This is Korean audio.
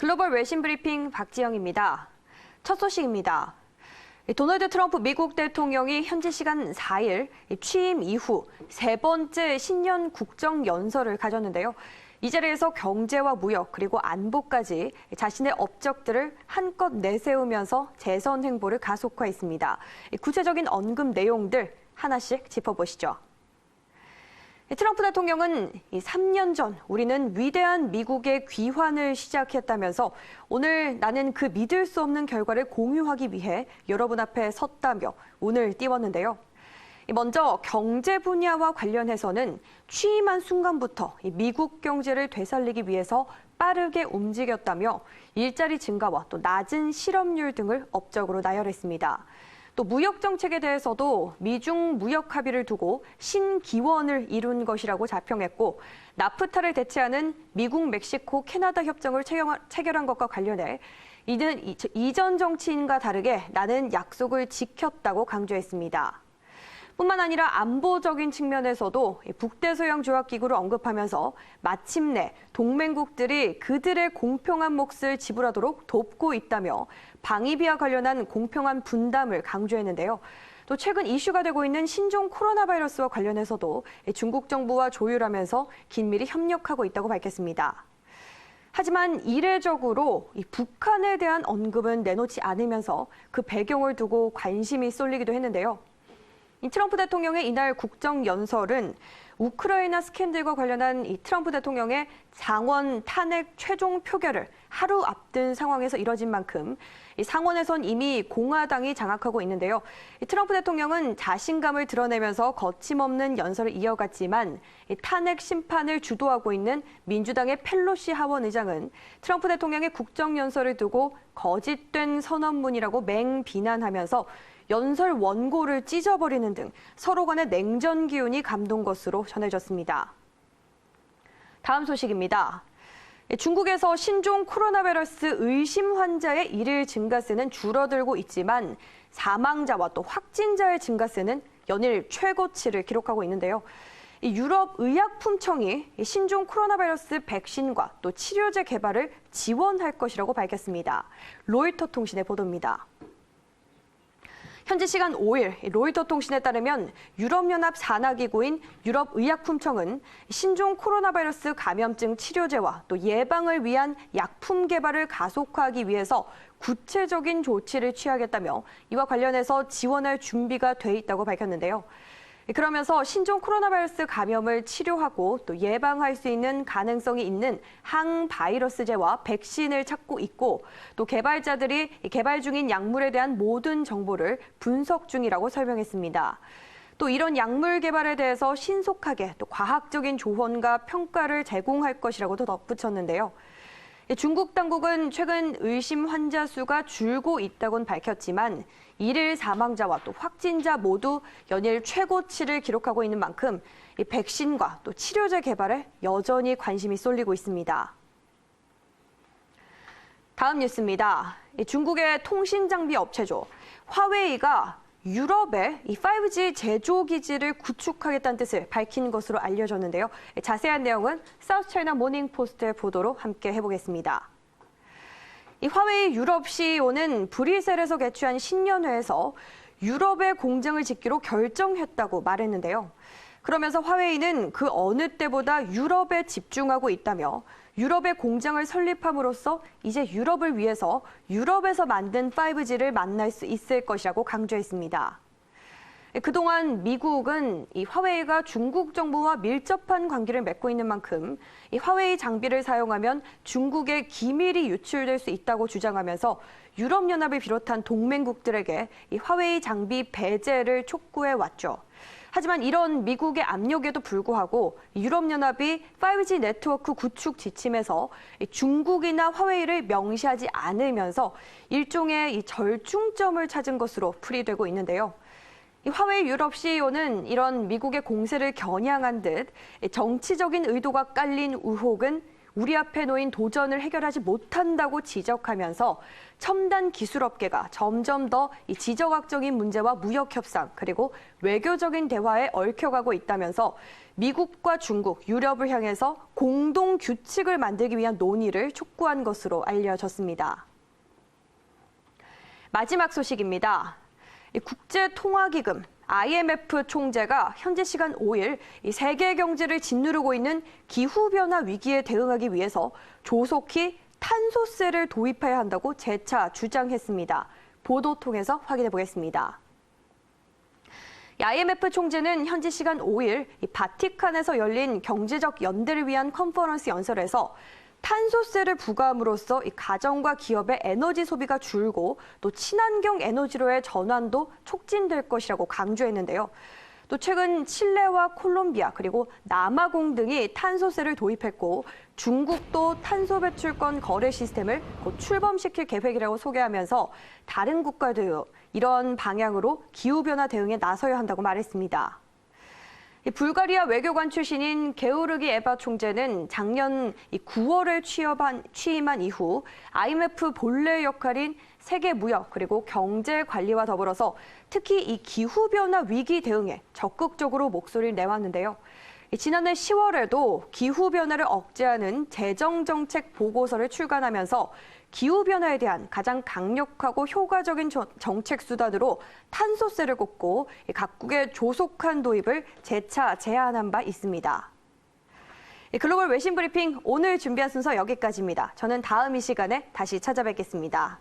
글로벌 외신 브리핑 박지영입니다. 첫 소식입니다. 도널드 트럼프 미국 대통령이 현지 시간 4일 취임 이후 세 번째 신년 국정연설을 가졌는데요. 이 자리에서 경제와 무역 그리고 안보까지 자신의 업적들을 한껏 내세우면서 재선 행보를 가속화했습니다. 구체적인 언급 내용들 하나씩 짚어보시죠. 트럼프 대통령은 3년 전 우리는 위대한 미국의 귀환을 시작했다면서 오늘 나는 그 믿을 수 없는 결과를 공유하기 위해 여러분 앞에 섰다며 운을 띄웠는데요. 먼저 경제 분야와 관련해서는 취임한 순간부터 미국 경제를 되살리기 위해서 빠르게 움직였다며 일자리 증가와 또 낮은 실업률 등을 업적으로 나열했습니다. 또 무역 정책에 대해서도 미중 무역 합의를 두고 신기원을 이룬 것이라고 자평했고 나프타를 대체하는 미국, 멕시코, 캐나다 협정을 체결한 것과 관련해 이는 이전 정치인과 다르게 나는 약속을 지켰다고 강조했습니다. 뿐만 아니라 안보적인 측면에서도 북대서양조약기구를 언급하면서 마침내 동맹국들이 그들의 공평한 몫을 지불하도록 돕고 있다며 방위비와 관련한 공평한 분담을 강조했는데요. 또 최근 이슈가 되고 있는 신종 코로나 바이러스와 관련해서도 중국 정부와 조율하면서 긴밀히 협력하고 있다고 밝혔습니다. 하지만 이례적으로 북한에 대한 언급은 내놓지 않으면서 그 배경을 두고 관심이 쏠리기도 했는데요. 트럼프 대통령의 이날 국정연설은 우크라이나 스캔들과 관련한 트럼프 대통령의 상원 탄핵 최종 표결을 하루 앞둔 상황에서 이뤄진 만큼 상원에선 이미 공화당이 장악하고 있는데요. 트럼프 대통령은 자신감을 드러내면서 거침없는 연설을 이어갔지만 탄핵 심판을 주도하고 있는 민주당의 펠로시 하원 의장은 트럼프 대통령의 국정연설을 두고 거짓된 선언문이라고 맹비난하면서 연설 원고를 찢어버리는 등 서로 간의 냉전 기운이 감돈 것으로 전해졌습니다. 다음 소식입니다. 중국에서 신종 코로나 바이러스 의심 환자의 일일 증가세는 줄어들고 있지만 사망자와 또 확진자의 증가세는 연일 최고치를 기록하고 있는데요. 유럽 의약품청이 신종 코로나 바이러스 백신과 또 치료제 개발을 지원할 것이라고 밝혔습니다. 로이터 통신의 보도입니다. 현지 시간 5일 로이터 통신에 따르면 유럽연합 산하기구인 유럽의약품청은 신종 코로나 바이러스 감염증 치료제와 또 예방을 위한 약품 개발을 가속화하기 위해서 구체적인 조치를 취하겠다며 이와 관련해서 지원할 준비가 돼 있다고 밝혔는데요. 그러면서 신종 코로나 바이러스 감염을 치료하고 또 예방할 수 있는 가능성이 있는 항바이러스제와 백신을 찾고 있고 또 개발자들이 개발 중인 약물에 대한 모든 정보를 분석 중이라고 설명했습니다. 또 이런 약물 개발에 대해서 신속하게 또 과학적인 조언과 평가를 제공할 것이라고도 덧붙였는데요. 중국 당국은 최근 의심 환자 수가 줄고 있다고는 밝혔지만 일일 사망자와 또 확진자 모두 연일 최고치를 기록하고 있는 만큼 이 백신과 또 치료제 개발에 여전히 관심이 쏠리고 있습니다. 다음 뉴스입니다. 중국의 통신 장비 업체죠. 화웨이가 유럽에 이 5G 제조 기지를 구축하겠다는 뜻을 밝힌 것으로 알려졌는데요. 자세한 내용은 사우스차이나 모닝포스트의 보도로 함께 해보겠습니다. 이 화웨이 유럽 CEO는 브뤼셀에서 개최한 신년회에서 유럽의 공장을 짓기로 결정했다고 말했는데요. 그러면서 화웨이는 그 어느 때보다 유럽에 집중하고 있다며 유럽의 공장을 설립함으로써 이제 유럽을 위해서 유럽에서 만든 5G를 만날 수 있을 것이라고 강조했습니다. 그동안 미국은 이 화웨이가 중국 정부와 밀접한 관계를 맺고 있는 만큼 이 화웨이 장비를 사용하면 중국에 기밀이 유출될 수 있다고 주장하면서 유럽연합을 비롯한 동맹국들에게 이 화웨이 장비 배제를 촉구해 왔죠. 하지만 이런 미국의 압력에도 불구하고 유럽연합이 5G 네트워크 구축 지침에서 중국이나 화웨이를 명시하지 않으면서 일종의 이 절충점을 찾은 것으로 풀이되고 있는데요. 이 화웨이 유럽 CEO는 이런 미국의 공세를 겨냥한 듯 정치적인 의도가 깔린 의혹은 우리 앞에 놓인 도전을 해결하지 못한다고 지적하면서 첨단 기술업계가 점점 더 이 지적학적인 문제와 무역 협상 그리고 외교적인 대화에 얽혀가고 있다면서 미국과 중국, 유럽을 향해서 공동 규칙을 만들기 위한 논의를 촉구한 것으로 알려졌습니다. 마지막 소식입니다. 국제통화기금 IMF 총재가 현지 시간 5일 이 세계 경제를 짓누르고 있는 기후변화 위기에 대응하기 위해서 조속히 탄소세를 도입해야 한다고 재차 주장했습니다. 보도 통해서 확인해 보겠습니다. IMF 총재는 현지 시간 5일 바티칸에서 열린 경제적 연대를 위한 컨퍼런스 연설에서 탄소세를 부과함으로써 이 가정과 기업의 에너지 소비가 줄고 또 친환경 에너지로의 전환도 촉진될 것이라고 강조했는데요. 또 최근 칠레와 콜롬비아 그리고 남아공 등이 탄소세를 도입했고 중국도 탄소 배출권 거래 시스템을 곧 출범시킬 계획이라고 소개하면서 다른 국가도 이런 방향으로 기후변화 대응에 나서야 한다고 말했습니다. 불가리아 외교관 출신인 게오르기 에바 총재는 작년 9월에 취임한 이후 IMF 본래 역할인 세계 무역 그리고 경제 관리와 더불어서 특히 이 기후변화 위기 대응에 적극적으로 목소리를 내왔는데요. 지난해 10월에도 기후변화를 억제하는 재정정책 보고서를 출간하면서 기후변화에 대한 가장 강력하고 효과적인 정책 수단으로 탄소세를 꼽고 각국의 조속한 도입을 재차 제안한 바 있습니다. 글로벌 외신 브리핑 오늘 준비한 순서 여기까지입니다. 저는 다음 이 시간에 다시 찾아뵙겠습니다.